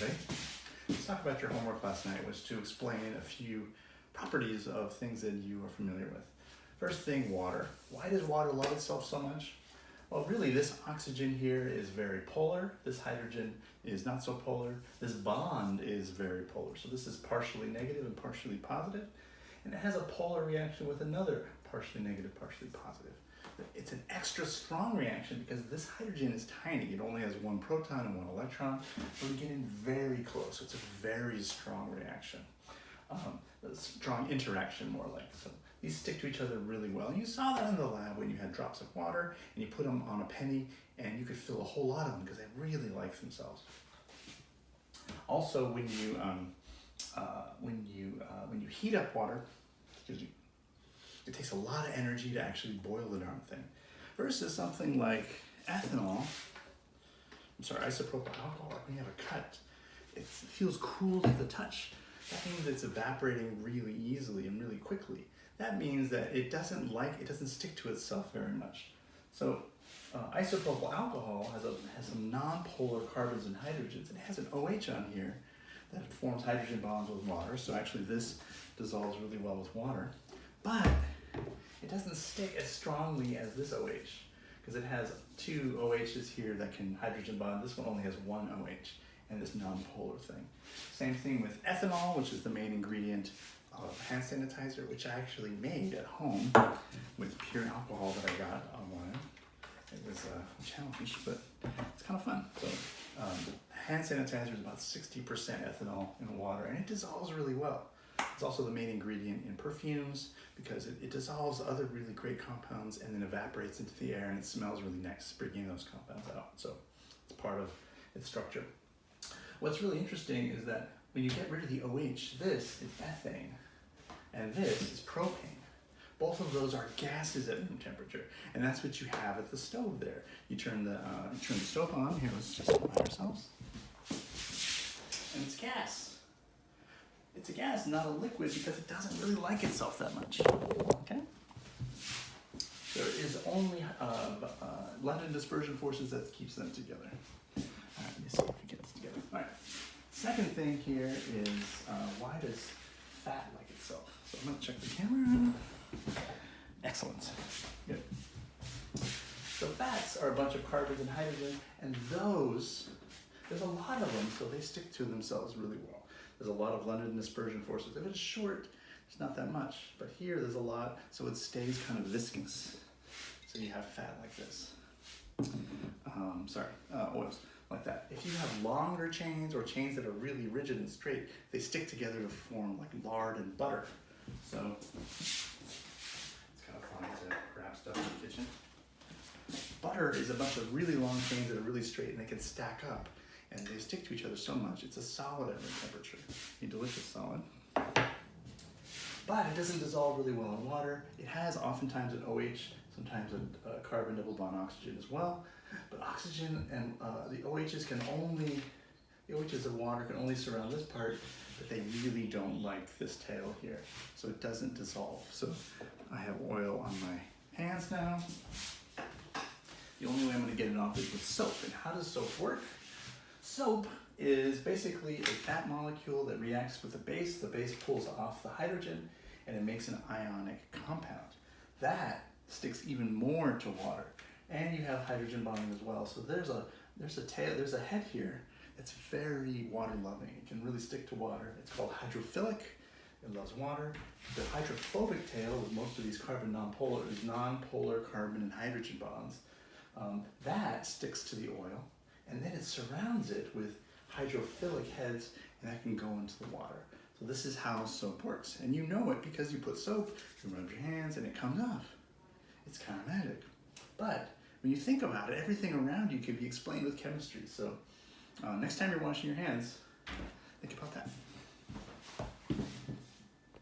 everybody. Let's talk about your homework last night, was to explain a few properties of things that you are familiar with. First thing, water. Why does water love itself so much? Well, really, this oxygen here is very polar. This hydrogen is not so polar. This bond is very polar. So this is partially negative and partially positive. And it has a polar reaction with another partially negative, partially positive. It's an extra strong reaction because this hydrogen is tiny. It only has one proton and one electron, but we get in very close. It's a very strong reaction. A strong interaction, more like. So these stick to each other really well. And you saw that in the lab when you had drops of water and you put them on a penny and you could fill a whole lot of them because they really like themselves. Also, when you heat up water, it takes a lot of energy to actually boil the darn thing. Versus something like ethanol, isopropyl alcohol, when you have a cut, it feels cool to the touch. That means it's evaporating really easily and really quickly. That means that it doesn't stick to itself very much. So isopropyl alcohol has some non-polar carbons and hydrogens. It has an OH on here that forms hydrogen bonds with water. So actually this dissolves really well with water. But it doesn't stick as strongly as this OH because it has two OHs here that can hydrogen bond. This one only has one OH and this non-polar thing. Same thing with ethanol, which is the main ingredient of hand sanitizer, which I actually made at home with pure alcohol that I got online. It was a challenge, but it's kind of fun. So hand sanitizer is about 60% ethanol in water, and it dissolves really well. It's also the main ingredient in perfumes because it dissolves other really great compounds and then evaporates into the air, and it smells really nice, bringing those compounds out. So it's part of its structure. What's really interesting is that when you get rid of the OH, this is ethane, and this is propane. Both of those are gases at room temperature, and that's what you have at the stove there. You turn the stove on. Here, let's just remind ourselves. And it's gas. It's a gas, not a liquid, because it doesn't really like itself that much. Okay? There is only London dispersion forces that keeps them together. All right, let me see if we get this together. All right. Second thing here is why does fat like itself? So I'm going to check the camera. Excellent. Good. So fats are a bunch of carbons and hydrogen, and there's a lot of them, so they stick to themselves really well. There's a lot of London dispersion forces. If it's short, there's not that much, but here there's a lot, so it stays kind of viscous. So you have fat like this. Oils like that. If you have longer chains or chains that are really rigid and straight, they stick together to form like lard and butter. So it's kind of fun to grab stuff in the kitchen. Butter is a bunch of really long chains that are really straight and they can stack up and they stick to each other so much. It's a solid at room temperature, a delicious solid. But it doesn't dissolve really well in water. It has oftentimes an OH, sometimes a carbon double bond oxygen as well. But oxygen and the OHs of water can only surround this part, but they really don't like this tail here. So it doesn't dissolve. So I have oil on my hands now. The only way I'm going to get it off is with soap. And how does soap work? Soap is basically a fat molecule that reacts with the base. The base pulls off the hydrogen and it makes an ionic compound. That sticks even more to water. And you have hydrogen bonding as well. So there's a head here that's very water loving. It can really stick to water. It's called hydrophilic. It loves water. The hydrophobic tail with most of these non-polar carbon and hydrogen bonds, that sticks to the oil, and then it surrounds it with hydrophilic heads, and that can go into the water. So this is how soap works. And you know it because you put soap, you rub your hands, and it comes off. It's kind of magic. But when you think about it, everything around you can be explained with chemistry. So next time you're washing your hands, think about that.